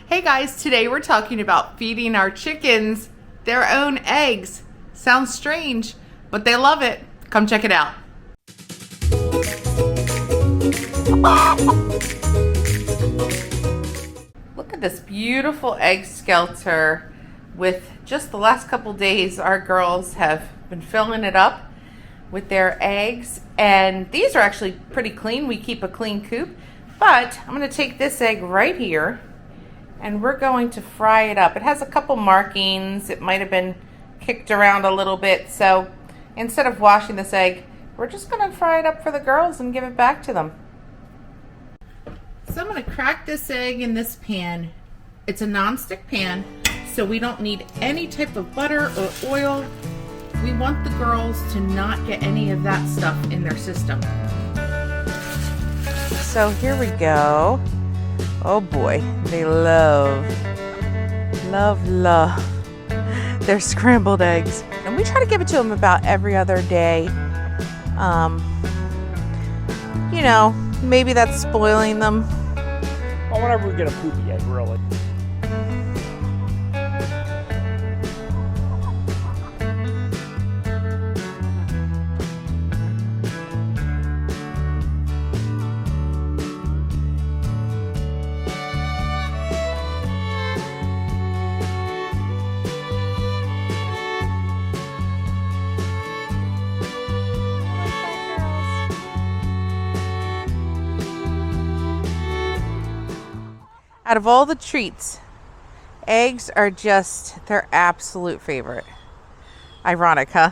Hey guys, today we're talking about feeding our chickens their own eggs. Sounds strange, but they love it. Come check it out. Look at this beautiful egg skelter. With just the last couple days, our girls have been filling it up with their eggs, and these are actually pretty clean. We keep a clean coop, but I'm going to take this egg right here and we're going to fry it up. It has a couple markings. It might have been kicked around a little bit, so instead of washing this egg, we're just going to fry it up for the girls and give it back to them. So I'm going to crack this egg in this pan. It's a non-stick pan, so we don't need any type of butter or oil. We want the girls to not get any of that stuff in their system. So here we go. Oh boy, they love their scrambled eggs. And we try to give it to them about every other day. You know, maybe that's spoiling them. Well, whenever we get a poopy egg, really. Out of all the treats, eggs are just their absolute favorite. Ironic, huh?